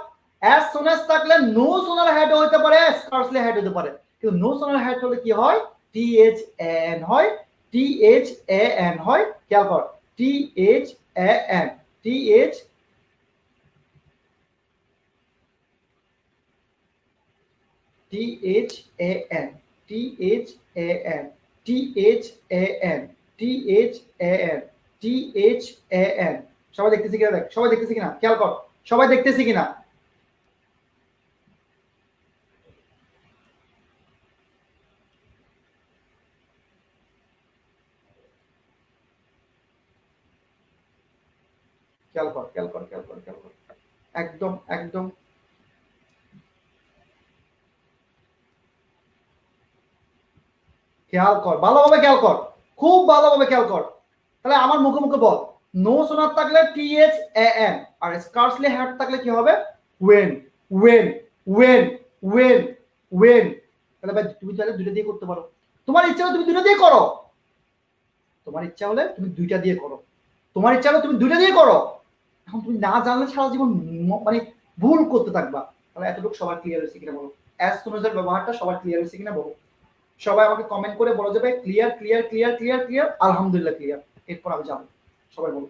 as soon as থাকলে নো সোনার হেড হইতে পারে, স্কার্সলি হেড হতে পারে। কিন্তু নো সোনার হেড হলে কি হয়? THAN হয়, THAN হয়। খেয়াল কর, THAN, TH THAN, THAN, THAN, THAN, THAN। সবাই দেখতেছি কিনা দেখ, সবাই দেখতেছি কিনা খেয়াল কর, সবাই দেখতেছি কিনা। খেয়াল কর, খেয়াল কর, খেয়াল কর, খেয়াল কর, একদম একদম খেয়াল কর, ভালোভাবে খেয়াল কর, খুব ভালোভাবে খেয়াল কর। তাহলে আমার মুখে মুখে বল, নো সোনার থাকলে THAN, আর স্কার্সলি হেড থাকলে কি হবে? When, when, when, when, when. তাহলে ভাই তুমি তাহলে দুইটা দিয়ে করতে পারো, তোমার ইচ্ছা হলে তুমি দুইটা দিয়ে করো, তোমার ইচ্ছা হলে তুমি দুইটা দিয়ে করো, তোমার ইচ্ছা হলে তুমি দুইটা দিয়ে করো। এখন তুমি না জানলে সারা জীবন মানে ভুল করতে থাকবা। তাহলে এতটুকু সবার ক্লিয়ার হয়েছে কিনা বলো? অ্যাজ সোন এর ব্যবহারটা সবার ক্লিয়ার হয়েছে কিনা বলো? সবাই আমাকে কমেন্ট করে বলো যে ভাই clear, clear, clear, clear, clear. আলহামদুলিল্লাহ ক্লিয়ার। এরপর আমি যাবো, সবাই বলো।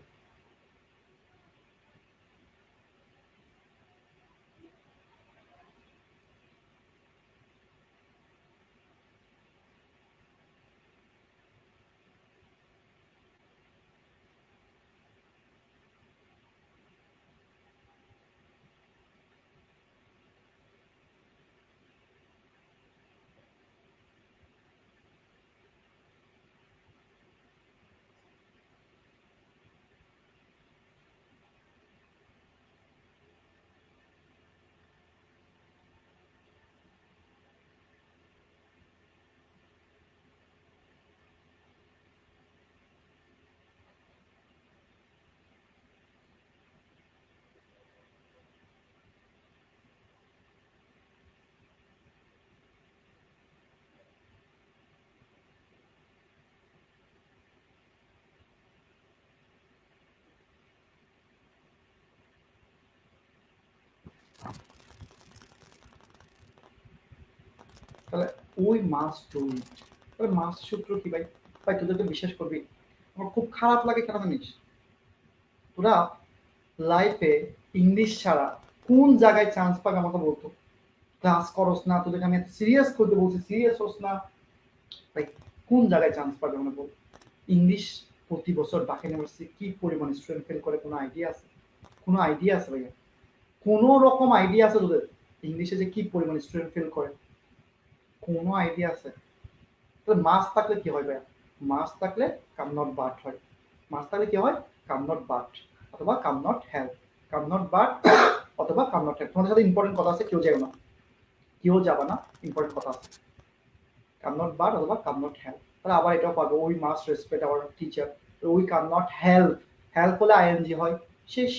তাহলে ওই মাস টু, তাহলে মাস সূত্র কি ভাই? ভাই তোদেরকে বিশ্বাস করবি, আমার খুব খারাপ লাগে কেন জানিস? তোরা লাইফে ইংলিশ ছাড়া কোন জায়গায় চান্স পাবে আমাকে বলতো? ক্লাস করস না, তোদেরকে আমি এত সিরিয়াস করতে বলছি, সিরিয়াস হোস না ভাই, কোন জায়গায় চান্স পাবে আমাকে বল? ইংলিশ প্রতি বছর ঢাকা ইউনিভার্সিটি কি পরিমাণ স্টুডেন্ট ফেল করে, কোনো আইডিয়া আছে? কোনো আইডিয়া আছে ভাইয়া? কোনো রকম আইডিয়া আছে তোদের ইংলিশে যে কি পরিমাণ স্টুডেন্ট ফেল করে? কোনো আইডিয়া আছে? তাহলে মাস থাকলে কি হয় ভাইয়া? মাস থাকলে কাম নট বাট হয়। মাস থাকলে কি হয়? কাম নট বাট অথবা cannot help. Cannot but অথবা কাম নট হেল্প। তোমাদের সাথে ইম্পর্টেন্ট কথা আছে, কেউ যাবে না, কেউ যাবে না, ইম্পর্টেন্ট কথা আছে। কাম নট বাট অথবা কাম নট হেল্প। তাহলে আবার এটাও পারবো, we must respect our teacher. We cannot help, help হলে আইএনজি হয়, শেষ।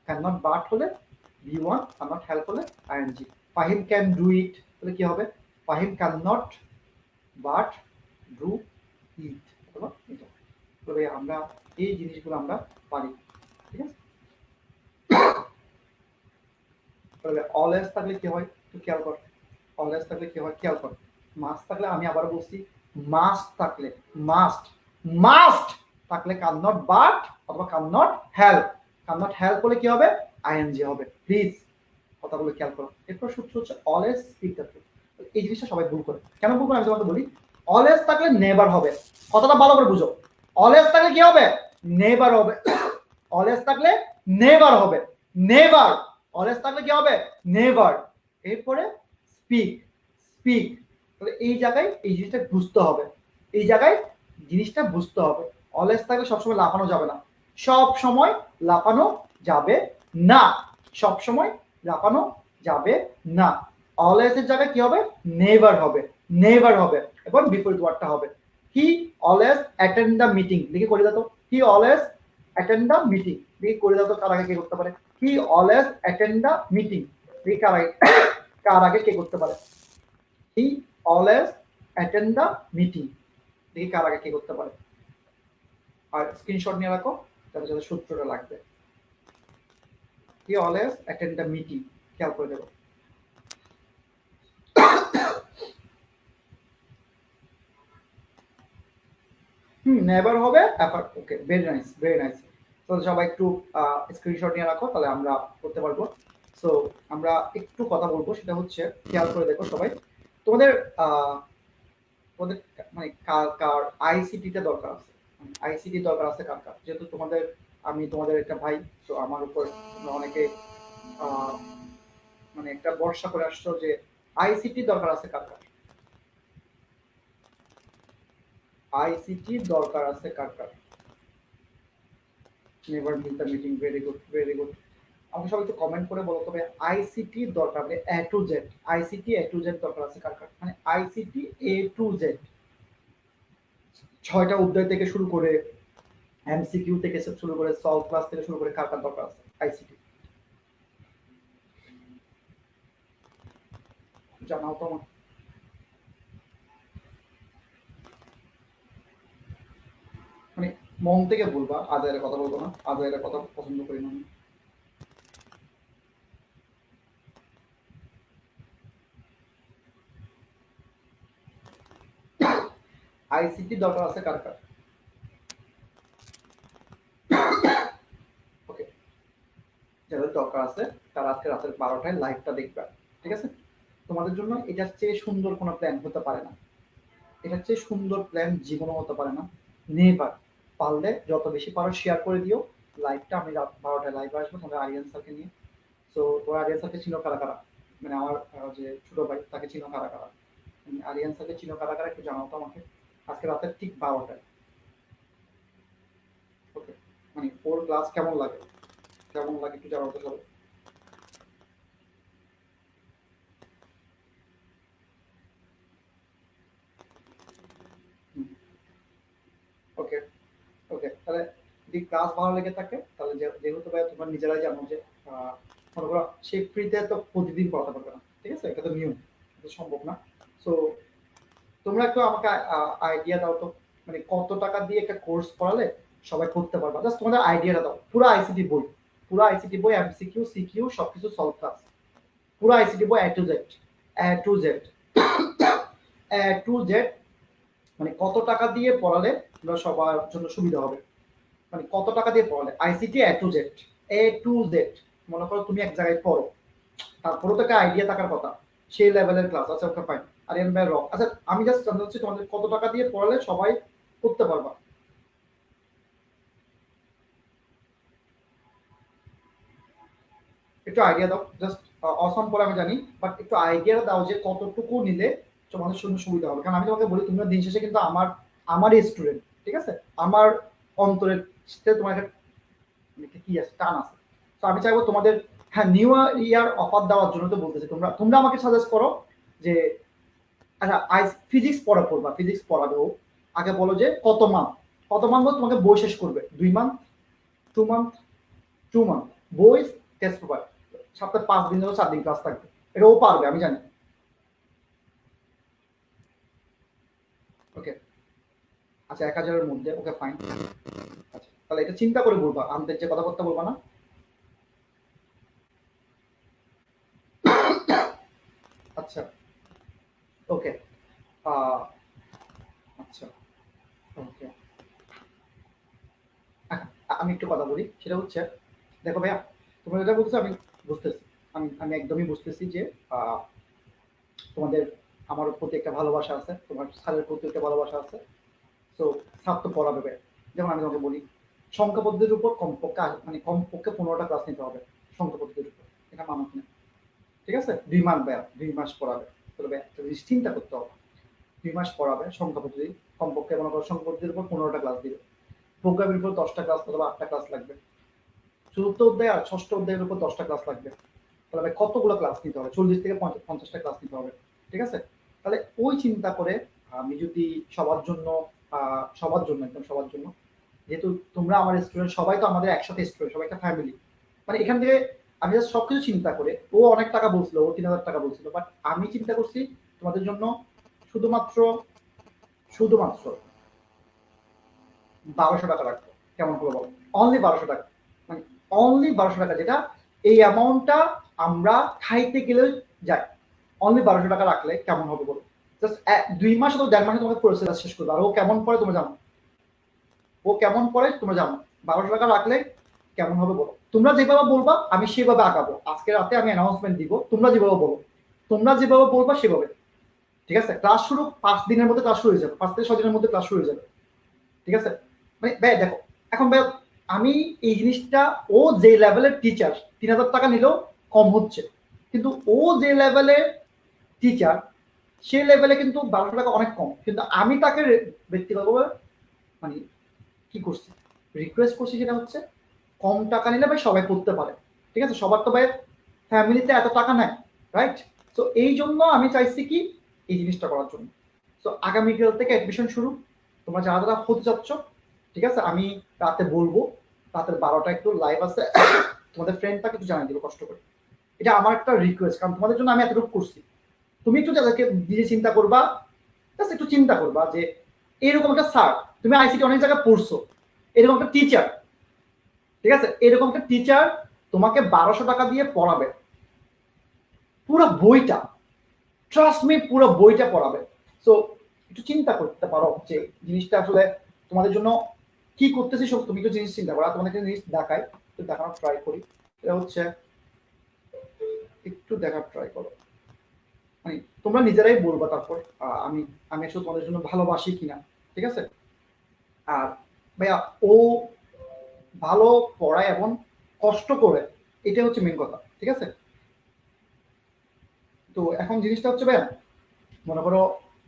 ক্যান নট বাট হলে V one, cannot help হলে ING. Fahim can do it, তাহলে কি হবে? Fahim cannot but do it অথবা এটা। তবে আমরা এই জিনিসগুলো আমরা পারি, ঠিক আছে? তাহলে অলওয়েজ থাকলে কি হয় তুই খেয়াল কর। অলওয়েজ থাকলে কি হয় খেয়াল কর। মাস্ট থাকলে, আমি আবার বলছি, মাস্ট থাকলে, মাস্ট মাস্ট থাকলে কান নট বাট অথবা কান নট হেল্প। কান নট হেল্প হলে কি হবে? আইএনজি হবে। প্লিজ কথাগুলো খেয়াল করো। এরপর সূত্র হচ্ছে অলওয়েজ স্পিক দ্য ট্রুথ। এই জিনিসটা সবাই ভুল করে। কেন ভুল করে আমি তোমাকে বলি। অলওয়েজ থাকলে নেভার হবে। কথাটা ভালো করে বুঝো। অলওয়েজ থাকলে কি হবে? নেভার হবে। অলওয়েজ থাকলে নেভার হবে, নেভার। অলওয়েজ থাকলে কি হবে? নেভার। এরপরে স্পিক, স্পিক। তাহলে এই জায়গায় এই জিনিসটা বুঝতে হবে, এই জায়গায় জিনিসটা বুঝতে হবে। অলওয়েজ থাকলে সবসময় লাফানো যাবে না, সব সময় লাফানো যাবে না, সব সময় লাফানো যাবে না। অলওয়েজ এর জায়গায় কি হবে? নেভার হবে, নেভার হবে। এবং বিপরীত ওয়ার্ডটা হবে he always attend the meeting. দেখি করে দাও তো, he always attend the meeting. দেখি করে দাও তো, কার আগে কে করতে পারে? He always attend the meeting. দেখি কার আগে, কার আগে কে করতে পারে? He always attend the meeting. দেখি কার আগে কে করতে পারে। আর স্ক্রিনশট নিয়ে রাখো, যাতে যাতে সূত্রটা লাগবে। He always attend the meeting, খেয়াল করে দেবো। নেভার হবে এফার্ট। ওকে, ভেরি নাইস, ভেরি নাইস। তো সবাই একটু স্ক্রিনশট নিয়ে রাখো, তাহলে আমরা করতে পারবো। সো আমরা একটু কথা বলবো, সেটা হচ্ছে খেয়াল করে দেখো সবাই, তোমাদের তোমাদের মানে কার কার আইসিটিটা দরকার আছে? আইসিটি দরকার আছে কার কার? যেহেতু তোমাদের, আমি তোমাদের একটা ভাই, তো আমার উপর তোমরা অনেকে মানে একটা ভরসা করে আসছো যে আইসিটি দরকার আছে কার কার? আইসিটি দরকার আছে কার কার? Never miss the meeting, very good, very good. আমাকে সবাই একটু কমেন্ট করে বলো, তবে আইসিটি দরকার মানে এ to Z, ICT A to Z দরকার আছে কার কার? মানে আইসিটি এ টু জেড, 6টা অধ্যায় থেকে শুরু করে, এমসিকিউ থেকে শুরু করে, সলভ ক্লাস থেকে শুরু করে, কার কার দরকার আছে আইসিটি? জানাও তো আমার। মানে মন থেকে বলবা, আজাইরা কথা বলবো না, আজাইরা কথা পছন্দ করি না আমি। আইসিটি দরকার আছে কার কার? ওকে, যাদের দরকার আছে তারা আজকে রাতের 12টায় লাইভটা দেখবে, ঠিক আছে? তোমাদের জন্য এটার চেয়ে সুন্দর কোনো প্ল্যান হতে পারে না, এটার চেয়ে সুন্দর প্ল্যান জীবনও হতে পারে না, নেভার। পারলে যত বেশি পারো শেয়ার করে দিও লাইভটা। আমি রাত 12টায় লাইভে আসবো তোমাদের আরিয়ান স্যারকে নিয়ে। সো তোরা আরিয়ান স্যারকে চিনো কারা কারা? মানে আমার যে ছোট ভাই, তাকে চিনো কারা কারা? আরিয়ান স্যারকে চিনো কারা কারা একটু জানাও তো আমাকে, আজকে রাতের ঠিক 12টায়। ওকে, মানে ওর ক্লাস কেমন লাগে, কেমন লাগে একটু জানাও তো সবাই। ওকে, ওকে, তাহলে যদি ক্লাস ভালো লেগে থাকে, তাহলে যেহেতু ভাই তোমরা নিজেরাই জানো যে মনে করো সে ফ্রিতে তো প্রতিদিন পড়াতে পারবে না, ঠিক আছে? এটা তো নিয়ম, এটা সম্ভব না। সো তোমরা একটু আমাকে আইডিয়া দাও তো, মানে কত টাকা দিয়ে একটা কোর্স পড়ালে সবাই করতে পারবে? জাস্ট তোমাদের আইডিয়াটা দাও। পুরো আইসিটি বই, পুরো আইসিটি বই, এমসিকিউ সিকিউ সবকিছু সলভ ক্লাস, পুরো আইসিটি বই এ to Z, A to Z, A to Z. মানে কত টাকা দিয়ে পড়ালে তোমরা সবার জন্য সুবিধা হবে, মানে কত টাকা দিয়ে পড়ালে ICT A to Z, A to Z. মনে করো তুমি এক জায়গায় পড়ো, তারপরেও তো একটা আইডিয়া থাকার কথা, সেই লেভেলের ক্লাস। আচ্ছা ওকে ফাইন, আরিয়ান ভাই রক। আচ্ছা আমি জাস্ট জানতে চাচ্ছি তোমাদের কত টাকা দিয়ে পড়ালে সবাই করতে পারবা? একটু আইডিয়া দাও জাস্ট। অসম পরে আমি জানি, বাট একটু আইডিয়া দাও যে কতটুকু নিলে তোমাদের জন্য সুবিধা হবে। কারণ আমি তোমাকে বলি, তুমি দিন শেষে কিন্তু আমারই স্টুডেন্ট, ঠিক আছে? আমার অন্তরের সাথে তোমার একটা কি আছে, টান আছে। তো আমি চাইবো তোমাদের, হ্যাঁ, নিউ ইয়ার অফার দেওয়ার জন্য তো বলতেছি, তোমরা তোমরা আমাকে সাজেস্ট করো যে আচ্ছা আজ ফিজিক্স পড়বা, ফিজিক্স পড়াবে ও। আগে বলো যে কত মান্থ তোমাকে বই শেষ করবে? 2 মান্থ, 2 মান্থ, 2 মান্থ বই, টেস্ট পেপার, সপ্তাহে 5 দিন ধরে 4 দিন ক্লাস থাকবে। এটা ও পারবে, আমি জানি। ওকে, আচ্ছা 1,000-এর মধ্যে, ওকে ফাইন। আচ্ছা তাহলে এটা চিন্তা করে বলবা, আমাদের যে কথাবার্তা বলবা না। আচ্ছা ওকে, আচ্ছা ওকে। আমি একটু কথা বলি, সেটা হচ্ছে, দেখো ভাইয়া, তোমরা যেটা বলছো আমি বুঝতেছি, আমি একদমই বুঝতেছি যে আহ, তোমাদের আমার প্রতি একটা ভালোবাসা আছে, তোমার স্যারের প্রতি একটা ভালোবাসা আছে। তো স্যার তো পড়াবে ভাই। যেমন আমি তোমাকে বলি, সংখ্যা পদ্ধতির উপর কমপক্ষে মানে কমপক্ষে 15টা ক্লাস নিতে হবে সংখ্যা পদ্ধতির উপর। এটা মানব না, ঠিক আছে? 2 মাস ভাইয়া, 2 মাস পড়াবে। তবে একটা জিনিস চিন্তা করতে হবে, 2 মাস পড়াবে সংখ্যা পদ্ধতি, কমপক্ষে মনে করো সংখ্যা পদ্ধতির উপর 15টা ক্লাস দিবে। প্রোগ্রামের উপর 10টা ক্লাস অথবা 8টা ক্লাস লাগবে। চতুর্থ অধ্যায় আর ষষ্ঠ অধ্যায়ের উপর 10টা ক্লাস লাগবে। তাহলে ভাই কতগুলো ক্লাস নিতে হবে? 40 থেকে 50টা ক্লাস নিতে হবে, ঠিক আছে? তাহলে ওই চিন্তা করে আমি যদি সবার জন্য, একদম সবার জন্য, যেহেতু তোমরা আমার স্টুডেন্ট, সবাই তো আমাদের একসাথে স্টুডেন্ট, সবাই একটা ফ্যামিলি, মানে এখান থেকে আমি জাস্ট সবকিছু চিন্তা করে, ও অনেক টাকা বলছিল, ও 3,000 টাকা বলছিল, বাট আমি চিন্তা করছি তোমাদের জন্য শুধুমাত্র শুধুমাত্র 1200 টাকা রাখবো। কেমন করে বলো? অনলি 1200 টাকা, মানে অনলি 1200 টাকা, যেটা এই অ্যামাউন্টটা আমরা খাইতে গেলেও যায়। অনলি 1200 টাকা রাখলে কেমন হবে বলো? জাস্ট 2 মাস অথবা 1.5 মাসে তোমাকে পুরো সিলেবাস শেষ করবে। আর ও কেমন পড়ে তোমরা জানো, ও কেমন পড়ে তোমরা জানো। 1200 টাকা রাখলে কেমন হবে বলো? তোমরা যেভাবে বলবা আমি সেভাবে আঁকাবো। আজকে রাতে আমি অ্যানাউন্সমেন্ট দিব, তোমরা যেভাবে বলো, তোমরা যেভাবে বলবা সেভাবে, ঠিক আছে? ক্লাস শুরু 5 দিনের মধ্যে, ক্লাস শুরু হয়ে যাবে, 5 থেকে 6 দিনের মধ্যে ক্লাস শুরু হয়ে যাবে, ঠিক আছে? মানে ভাই দেখো, এখন ভাই আমি এই জিনিসটা, ও যে লেভেলের টিচার 3,000 টাকা নিলেও কম হচ্ছে, কিন্তু ও যে লেভেলের টিচার সে লেভেলে কিন্তু 1200 টাকা অনেক কম। কিন্তু আমি তাকে ব্যক্তিগতভাবে মানে কি করছি, রিকোয়েস্ট করছি, যেটা হচ্ছে কম টাকা নিলে ভাই সবাই করতে পারে, ঠিক আছে? সবার তো ভাই ফ্যামিলিতে এত টাকা নেয়, রাইট? তো এই জন্য আমি চাইছি কি এই জিনিসটা করার জন্য। তো আগামীকাল থেকে অ্যাডমিশন শুরু, তোমরা যারা যারা হতে যাচ্ছ, ঠিক আছে? আমি রাতে বলবো, রাতের 12টা একটু লাইভ আছে, তোমাদের ফ্রেন্ডটাকে একটু জানিয়ে দিবো কষ্ট করে। এটা আমার একটা রিকোয়েস্ট, কারণ তোমাদের জন্য আমি এতটুকু করছি। তুমি একটু যাদেরকে নিজে চিন্তা করবা, জাস্ট একটু চিন্তা করবা যে এরকম একটা স্যার, তুমি আইসিটি অনেক জায়গায় পড়ছো, এরকম একটা টিচার, ঠিক আছে? এরকম একটা টিচার তোমাকে 1200 টাকা দিয়ে পড়াবে পুরো বইটা, ট্রাস্ট মি, পুরো বইটা পড়াবে। সো একটু চিন্তা করতে পারো যে জিনিসটা আসলে তোমাদের জন্য কি করতেছি, সব তুমি একটু জিনিস চিন্তা করো। তোমাদের একটা জিনিস দেখাই, একটু দেখানোর ট্রাই করি। এটা হচ্ছে, একটু দেখার ট্রাই করো, মানে তোমরা নিজেরাই বলবা তারপর আমি আমি আসলে তোমাদের জন্য ভালোবাসি কিনা, ঠিক আছে? আর ভাইয়া, ও ভালো পড়ায় এবং কষ্ট করে, এটা হচ্ছে মেন কথা, ঠিক আছে? তো এখন জিনিসটা হচ্ছে ভাইয়া, মনে করো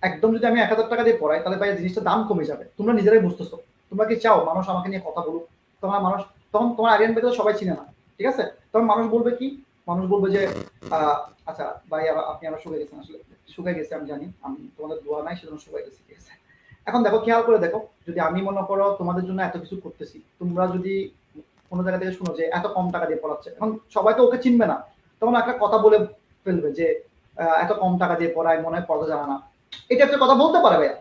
একদম যদি আমি 1,000 টাকা দিয়ে পড়াই, তাহলে ভাই জিনিসটা দাম কমে যাবে। তোমরা নিজেরাই বুঝতেছো। তোমরা কি চাও মানুষ আমাকে নিয়ে কথা বলুক? তোমার মানুষ, তখন তোমার আরিয়ান ভাই তো সবাই চিনে না, ঠিক আছে? তখন মানুষ বলবে কি, মানুষ বলবে যে আচ্ছা ভাই আপনি আবার শুকিয়ে গেছেন। আসলে শুকিয়ে গেছে আমি জানি, আমি তোমাদের দোয়া নাই সেজন্য শুকিয়ে গেছি, ঠিক আছে? এখন দেখো, খেয়াল করে দেখো, যদি আমি মনে করো তোমাদের জন্য এত কিছু করতেছি, তোমরা যদি কোনো জায়গা থেকে শুনো যে এত কম টাকা দিয়ে পড়াচ্ছে, এখন সবাই তো ওকে চিনবে না, তখন একটা কথা বলে ফেলবে যে এত কম টাকা দিয়ে পড়ায়, মনে হয় পড়া জানা না। এটা একটা কথা বলতে পারে ভাইয়া।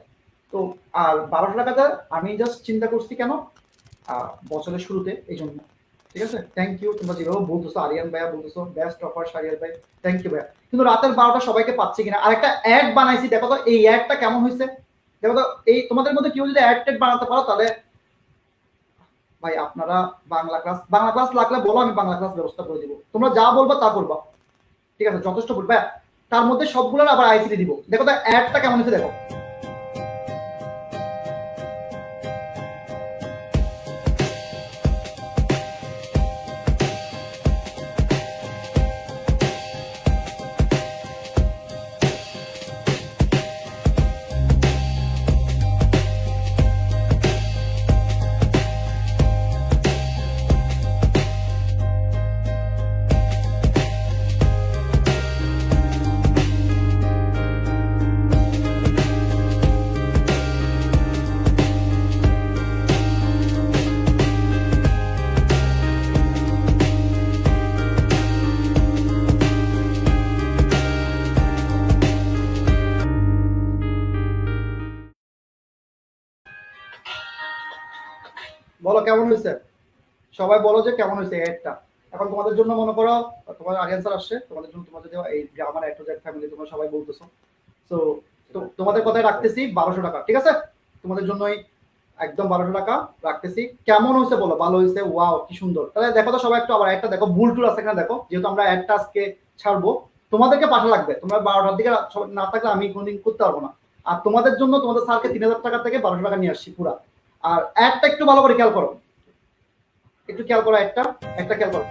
তো আর 1200 টাকাটা আমি জাস্ট চিন্তা করছি কেন, বছরের শুরুতে, এই জন্য, ঠিক আছে? থ্যাংক ইউ, তোমরা যেভাবে বলতেছো, আরিয়ান ভাইয়া বলতেছো বেস্ট অফার সারিয়াল ভাই, থ্যাংক ইউ ভাইয়া। কিন্তু রাতের 12টা সবাইকে পাচ্ছি কিনা? আর একটা অ্যাড বানাইছি, দেখো তো এই অ্যাডটা কেমন হয়েছে। দেখো তো, এই তোমাদের মধ্যে কেউ যদি অ্যাড টেড বানাতে পারো, তাহলে ভাই আপনারা বাংলা ক্লাস লাগলে বলো, আমি বাংলা ক্লাস ব্যবস্থা করে দিব। তোমরা যা বলবা তা করবা, ঠিক আছে? যথেষ্ট বলবে। তার মধ্যে সবগুলোর আবার আইসিটি দিব। দেখো তো অ্যাডটা কেমন হয়েছে দেখো। বলো কেমন হয়েছে, সবাই বলো যে কেমন হয়েছে অ্যাডটা। এখন তোমাদের জন্য মনে করো তোমার আগে অ্যান্সার আসছে, তোমাদের জন্য তোমাদের এই grammar A to Z family তোমরা সবাই বলতেছো। তো তোমাদের কথাই রাখতেছি 1200 টাকা, ঠিক আছে? তোমাদের জন্যই একদম 1200 টাকা রাখতেছি। কেমন হয়েছে বলো, ভালো হয়েছে, ওয়াও কি সুন্দর। তাহলে দেখো তো সবাই একটু আবার একটা দেখো, ভুল টুল আছে কিনা দেখো, যেহেতু আমরা অ্যাডটা আজকে ছাড়বো। তোমাদেরকে পাঠা লাগবে, তোমরা 12টার দিকে না থাকলে আমি কোনদিন করতে পারবো না। আর তোমাদের জন্য তোমাদের স্যারকে 3000 টাকা থেকে 1200 টাকা নিয়ে আসছি পুরা। আর অ্যাডটা একটু ভালো করে খেয়াল করো, একটু খেয়াল করো, একটা একটা খেয়াল করো।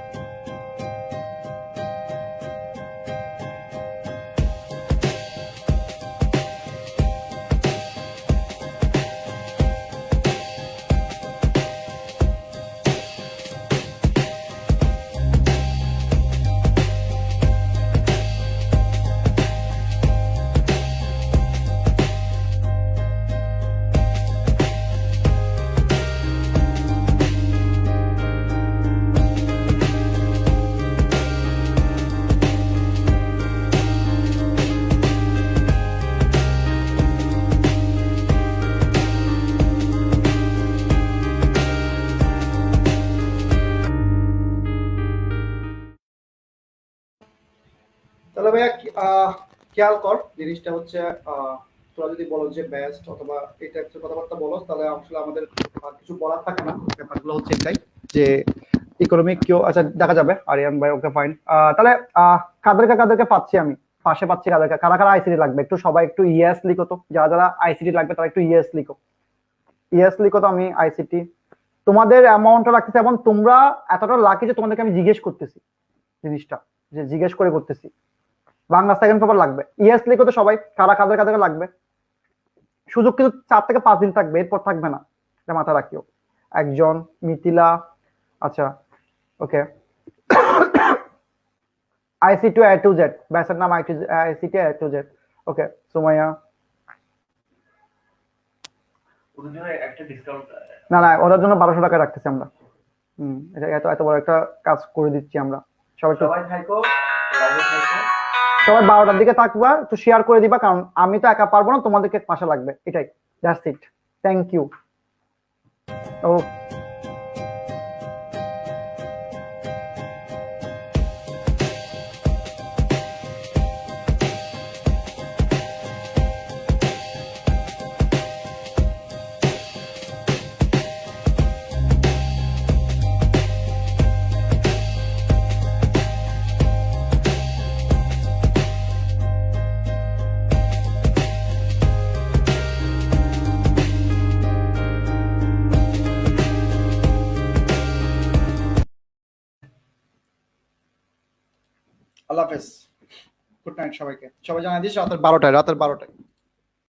তাহলে ভাইয়া খেয়াল কর জিনিসটা হচ্ছে, তোরা যদি বলো যে বেস্ট অথবা এই টাইপের কথাবার্তা বলো, তাহলে আসলে আমাদের কিছু বলার থাকে না। ব্যাপারগুলো হচ্ছে এটাই যে ইকোনমিক কেউ, আচ্ছা দেখা যাবে। আরিয়ান ভাই ওকে ফাইন। তাহলে কাদেরকে পাচ্ছি আমি, পাশে পাচ্ছি কাদেরকে, কারা কারা আইসিডি লাগবে একটু সবাই একটু ইএস লিখো তো, যারা যারা আইসিডি লাগবে তারা একটু ইএস লিখো, ইএস লিখো তো। আমি আইসিটি তোমাদের অ্যামাউন্টটা রাখতেছি, এবং তোমরা এতটা লাকি যে তোমাদেরকে আমি জিজ্ঞেস করতেছি জিনিসটা, যে জিজ্ঞেস করে করতেছি। বাংলা সেকেন্ড পেপার লাগবে, ইএস লিখো তো সবাই, কারা কাদের লাগবে। সুযোগ কিন্তু 4 থেকে 5 দিন থাকবে, এরপর থাকবে না, এটা মাথা রাখিও। একজন মিথিলা, আচ্ছা ওকে। আইসি টু এ টু জেড, ব্যাসের নাম আইসি টু এ টু জেড, ওকে। সুমাইয়া, ওদের জন্য একটা ডিসকাউন্ট, না না ওদের জন্য 1200 টাকা রাখতেছি আমরা। এটা এত বড় একটা কাজ করে দিচ্ছি আমরা। সবাই থাকো, লাইভে থাকো, সবাই 12টার দিকে থাকবা, একটু শেয়ার করে দিবা, কারণ আমি তো একা পারবো না, তোমাদেরকে পাশে লাগবে, এটাই। That's it, thank you. ও আল্লাহ হাফেজ, গুড নাইট সবাইকে। সবাই জানাই দিস রাতের 12টায়।